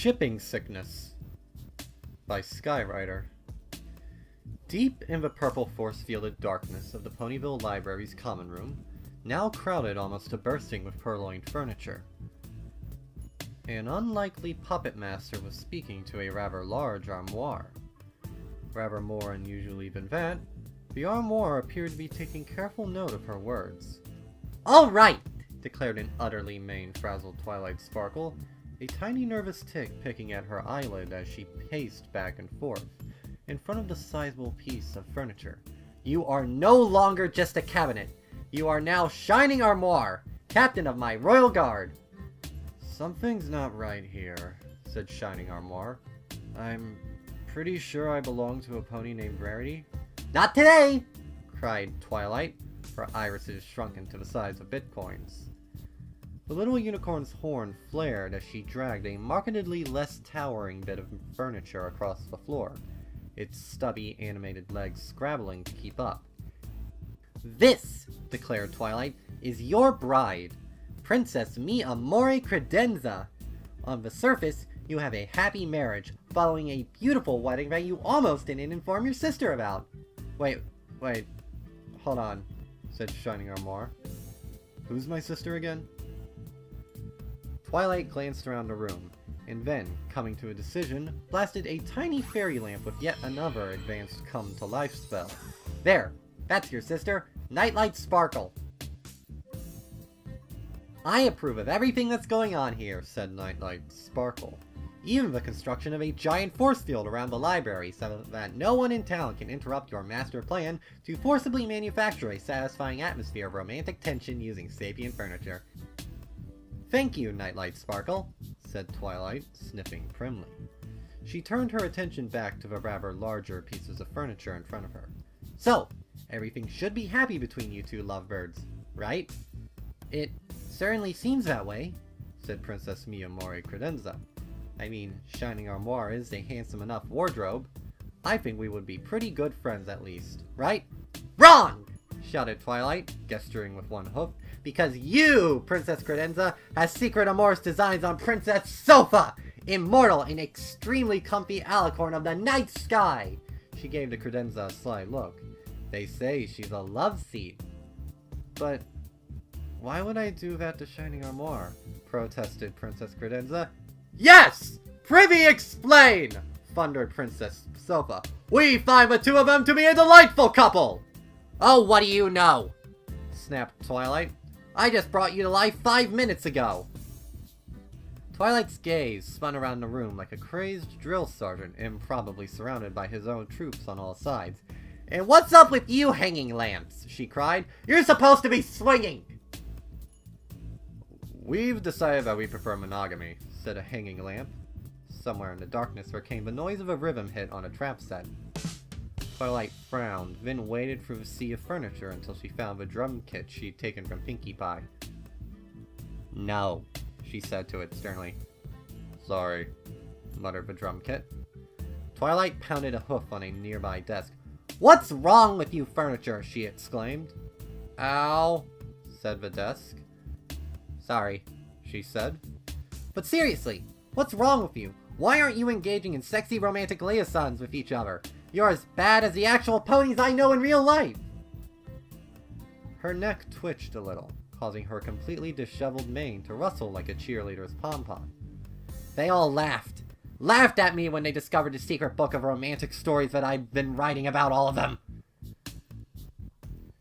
Shipping Sickness by Skywriter. Deep in the purple force-fielded darkness of the Ponyville Library's common room, now crowded almost to bursting with purloined furniture, an unlikely puppet master was speaking to a rather large armoire. Rather more unusually than that, the armoire appeared to be taking careful note of her words. "All right!" declared an utterly mane-frazzled Twilight Sparkle, a tiny nervous tick picking at her eyelid as she paced back and forth in front of the sizable piece of furniture. "You are no longer just a cabinet. You are now Shining Armoire, captain of my royal guard." "Something's not right here," said Shining Armoire. "I'm pretty sure I belong to a pony named Rarity." "Not today!" cried Twilight, her irises shrunken to the size of bitcoins. The little unicorn's horn flared as she dragged a markedly less towering bit of furniture across the floor, its stubby animated legs scrabbling to keep up. "This," declared Twilight, "is your bride, Princess Mi Amore Credenza. On the surface, you have a happy marriage, following a beautiful wedding that you almost didn't inform your sister about." Wait, hold on," said Shining Armoire. "Who's my sister again?" Twilight glanced around the room, and then, coming to a decision, blasted a tiny fairy lamp with yet another advanced come-to-life spell. "There! That's your sister, Twilight Sparkle!" "I approve of everything that's going on here," said Twilight Sparkle. "Even the construction of a giant force field around the library so that no one in town can interrupt your master plan to forcibly manufacture a satisfying atmosphere of romantic tension using sapient furniture." "Thank you, Twilight Sparkle," said Twilight, sniffing primly. She turned her attention back to the rather larger pieces of furniture in front of her. "So, everything should be happy between you two lovebirds, right?" "It certainly seems that way," said Princess Mi Amore Credenza. "I mean, Shining Armoire is a handsome enough wardrobe. I think we would be pretty good friends at least, right?" "Wrong!" shouted Twilight, gesturing with one hoof. "Because you, Princess Credenza, has secret amorous designs on Princess Sofa, immortal and extremely comfy alicorn of the night sky." She gave the Credenza a sly look. "They say she's a love seat." "But why would I do that to Shining Armoire?" protested Princess Credenza. "Yes! Privy explain!" thundered Princess Sofa. "We find the two of them to be a delightful couple!" "Oh, what do you know?" snapped Twilight. "I just brought you to life 5 minutes ago." Twilight's gaze spun around the room like a crazed drill sergeant, improbably surrounded by his own troops on all sides. "And what's up with you hanging lamps?" she cried. "You're supposed to be swinging!" "We've decided that we prefer monogamy," said a hanging lamp. Somewhere in the darkness there came the noise of a rhythm hit on a trap set. Twilight frowned, then waded through the sea of furniture until she found the drum kit she'd taken from Pinkie Pie. "No," she said to it sternly. "Sorry," muttered the drum kit. Twilight pounded a hoof on a nearby desk. "What's wrong with you furniture?" she exclaimed. "Ow," said the desk. "Sorry," she said. "But seriously, what's wrong with you? Why aren't you engaging in sexy romantic liaisons with each other? You're as bad as the actual ponies I know in real life!" Her neck twitched a little, causing her completely disheveled mane to rustle like a cheerleader's pom-pom. "They all laughed at me when they discovered the secret book of romantic stories that I've been writing about all of them."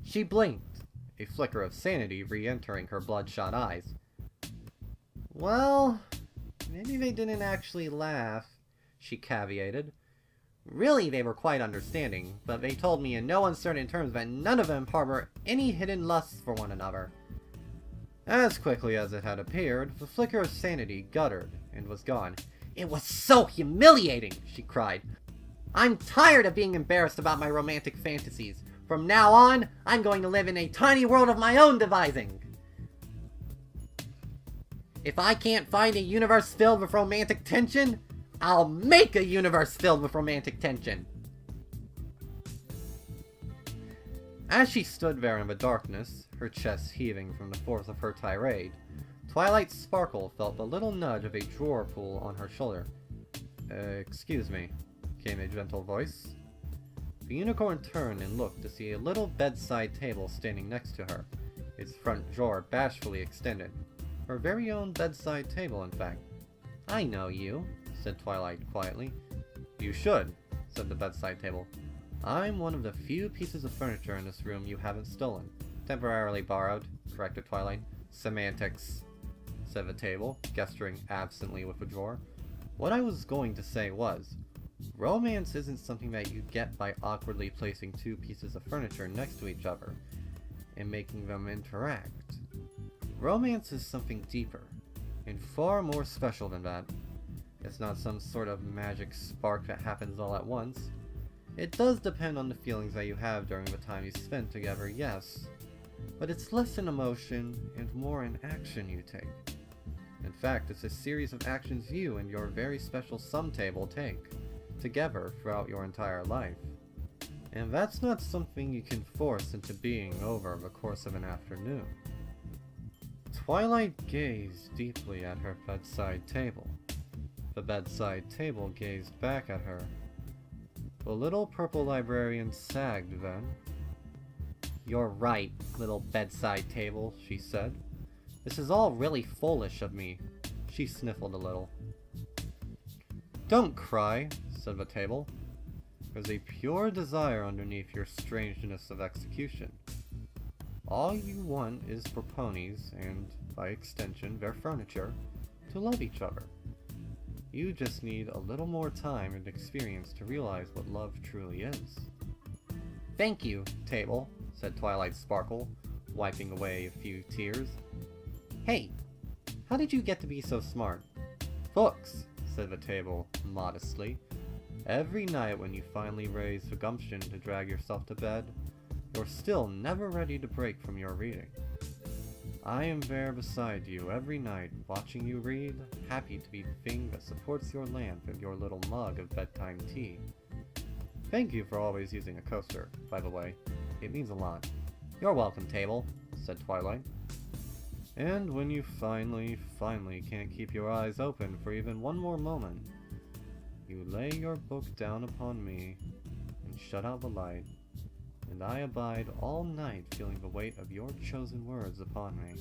She blinked, a flicker of sanity re-entering her bloodshot eyes. "Well, maybe they didn't actually laugh," she caveated. "Really, they were quite understanding, but they told me in no uncertain terms that none of them harbor any hidden lusts for one another." As quickly as it had appeared, the flicker of sanity guttered and was gone. "It was so humiliating!" she cried. "I'm tired of being embarrassed about my romantic fantasies. From now on, I'm going to live in a tiny world of my own devising. If I can't find a universe filled with romantic tension, I'll make a universe filled with romantic tension." As she stood there in the darkness, her chest heaving from the force of her tirade, Twilight Sparkle felt the little nudge of a drawer pull on her shoulder. Excuse me, came a gentle voice. The unicorn turned and looked to see a little bedside table standing next to her, its front drawer bashfully extended. Her very own bedside table, in fact. I know you, said Twilight quietly. You should, said the bedside table. I'm one of the few pieces of furniture in this room you haven't stolen. Temporarily borrowed, corrected Twilight. Semantics, said the table, gesturing absently with a drawer. What I was going to say was, romance isn't something that you get by awkwardly placing two pieces of furniture next to each other and making them interact. Romance is something deeper, and far more special than that. It's not some sort of magic spark that happens all at once. It does depend on the feelings that you have during the time you spend together, yes, but it's less in emotion and more in action you take. In fact, it's a series of actions you and your very special sum table take together throughout your entire life. And that's not something you can force into being over the course of an afternoon. Twilight gazed deeply at her bedside table. The bedside table gazed back at her. The little purple librarian sagged then. You're right, little bedside table, she said. This is all really foolish of me. She sniffled a little. Don't cry, said the table. There's a pure desire underneath your strangeness of execution. All you want is for ponies, and by extension their furniture, to love each other. You just need a little more time and experience to realize what love truly is. Thank you, table, said Twilight Sparkle, wiping away a few tears. Hey, how did you get to be so smart? Books, said the table modestly. Every night when you finally raise the gumption to drag yourself to bed, you're still never ready to break from your reading. I am there beside you every night, watching you read, happy to be the thing that supports your lamp and your little mug of bedtime tea. Thank you for always using a coaster, by the way. It means a lot. You're welcome, table, said Twilight. And when you finally can't keep your eyes open for even one more moment, you lay your book down upon me and shut out the light, and I abide all night feeling the weight of your chosen words upon me.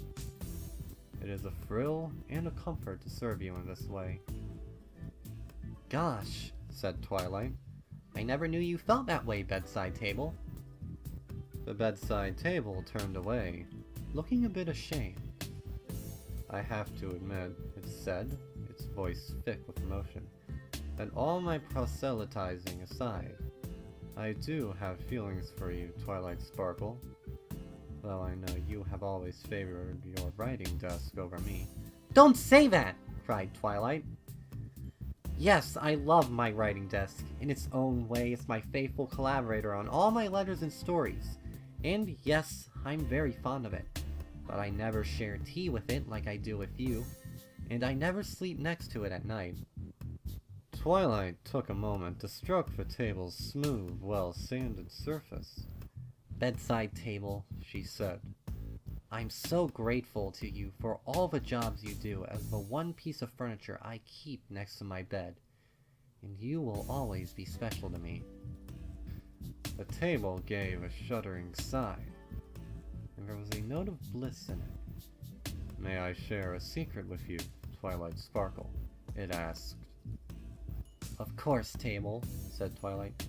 It is a thrill and a comfort to serve you in this way. Gosh, said Twilight, I never knew you felt that way, bedside table. The bedside table turned away, looking a bit ashamed. I have to admit, it said, its voice thick with emotion, that all my proselytizing aside, I do have feelings for you, Twilight Sparkle. Though I know you have always favored your writing desk over me. Don't say that! Cried Twilight. Yes, I love my writing desk. In its own way, it's my faithful collaborator on all my letters and stories. And yes, I'm very fond of it. But I never share tea with it like I do with you. And I never sleep next to it at night. Twilight took a moment to stroke the table's smooth, well-sanded surface. Bedside table, she said. I'm so grateful to you for all the jobs you do as the one piece of furniture I keep next to my bed. And you will always be special to me. The table gave a shuddering sigh, and there was a note of bliss in it. May I share a secret with you, Twilight Sparkle? It asked. Of course, table, said Twilight.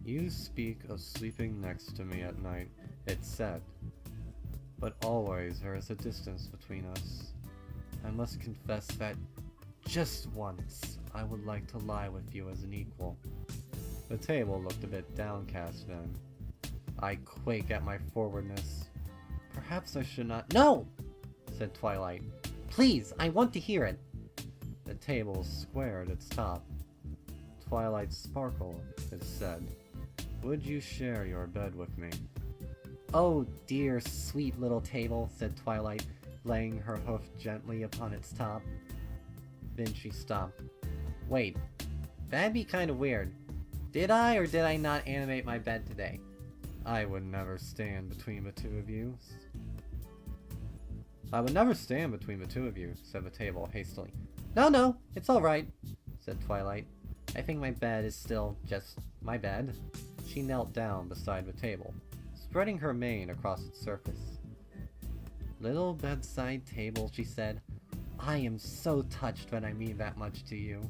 You speak of sleeping next to me at night, it said. But always there is a distance between us. I must confess that just once I would like to lie with you as an equal. The table looked a bit downcast then. I quake at my forwardness. Perhaps I should not— No! Said Twilight. Please, I want to hear it! The table squared its top. Twilight Sparkle, it said. Would you share your bed with me? Oh dear, sweet little table, said Twilight, laying her hoof gently upon its top. Then she stopped. Wait, that'd be kind of weird. Did I or did I not animate my bed today? I would never stand between the two of you. I would never stand between the two of you, said the table hastily. No, it's alright, said Twilight. I think my bed is still just my bed. She knelt down beside the table, spreading her mane across its surface. Little bedside table, she said. I am so touched when I mean that much to you.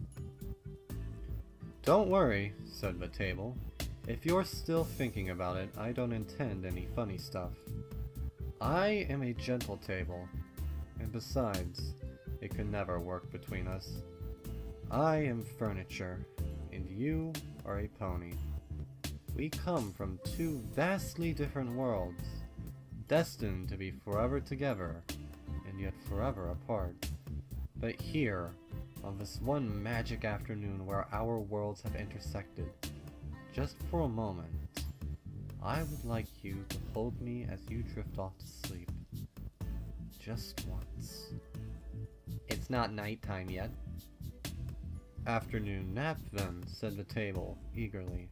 Don't worry, said the table. If you're still thinking about it, I don't intend any funny stuff. I am a gentle table, and besides, it could never work between us. I am furniture, and you are a pony. We come from two vastly different worlds, destined to be forever together, and yet forever apart. But here, on this one magic afternoon where our worlds have intersected, just for a moment, I would like you to hold me as you drift off to sleep. Just once. It's not nighttime yet. Afternoon nap then, said the table, eagerly.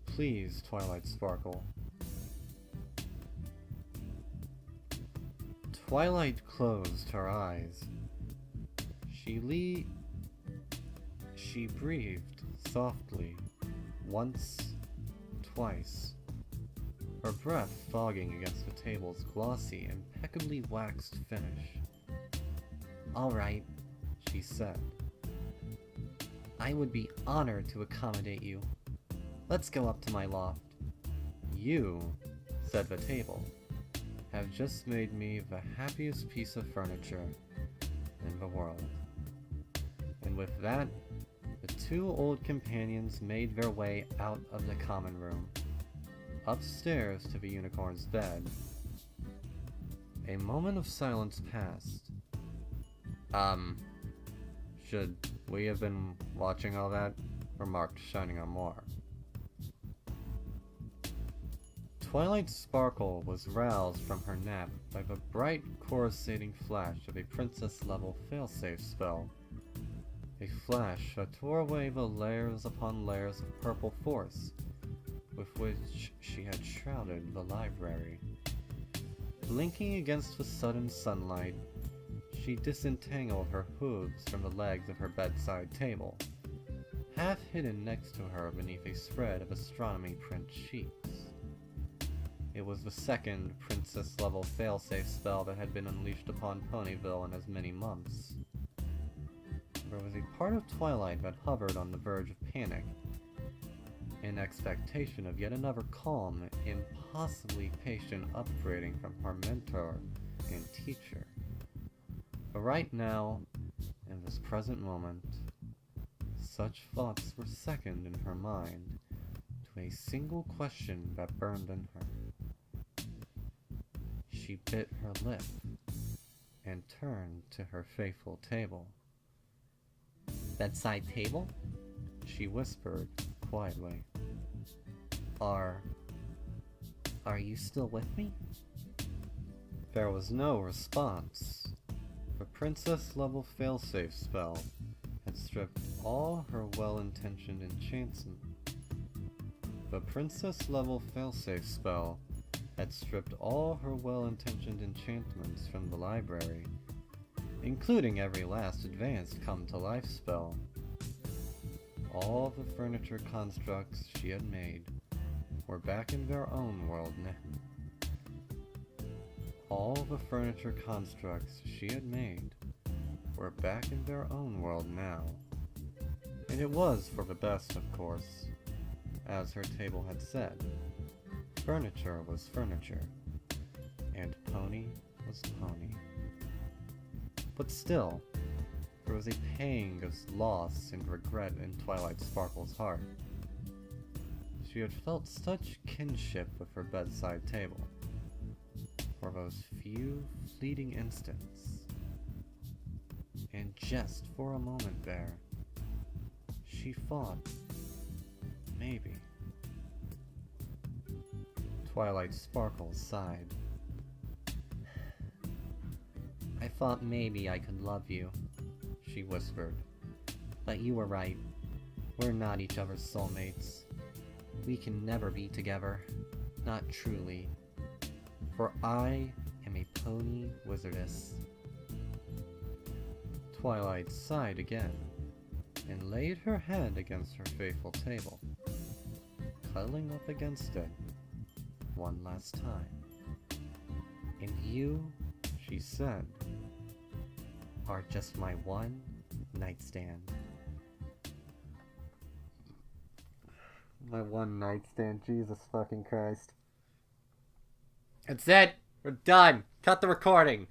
Please, Twilight Sparkle. Twilight closed her eyes. She breathed softly, once, twice, her breath fogging against the table's glossy, impeccably waxed finish. All right, she said. I would be honored to accommodate you. Let's go up to my loft. You, said the table, have just made me the happiest piece of furniture in the world. And with that, the two old companions made their way out of the common room, upstairs to the unicorn's bed. A moment of silence passed. Should we have been watching all that? Remarked Shining on More. Twilight Sparkle was roused from her nap by the bright coruscating flash of a princess-level failsafe spell. A flash that tore away the layers upon layers of purple force with which she had shrouded the library. Blinking against the sudden sunlight, she disentangled her hooves from the legs of her bedside table, half hidden next to her beneath a spread of astronomy print sheets. It was the second princess-level failsafe spell that had been unleashed upon Ponyville in as many months. There was a part of Twilight that hovered on the verge of panic, in expectation of yet another calm, impossibly patient upgrading from her mentor and teacher. But right now, in this present moment, such thoughts were second in her mind to a single question that burned in her. She bit her lip and turned to her faithful table. Bedside table? She whispered quietly. Are you still with me? There was no response. The princess-level failsafe spell had stripped all her well-intentioned enchantment. The princess-level failsafe spell had stripped all her well-intentioned enchantments from the library, including every last advanced come-to-life spell. All the furniture constructs she had made were back in their own world now. All the furniture constructs she had made were back in their own world now. And it was for the best, of course. As her table had said, furniture was furniture, and pony was pony. But still, there was a pang of loss and regret in Twilight Sparkle's heart. She had felt such kinship with her bedside table for those few fleeting instants. And just for a moment there, she thought, maybe. Twilight Sparkle sighed. I thought maybe I could love you, she whispered. But you were right. We're not each other's soulmates. We can never be together. Not truly. For I am a pony wizardess. Twilight sighed again, and laid her hand against her faithful table, cuddling up against it one last time. And you, she said, are just my one nightstand. My one nightstand, Jesus fucking Christ. That's it! We're done! Cut the recording!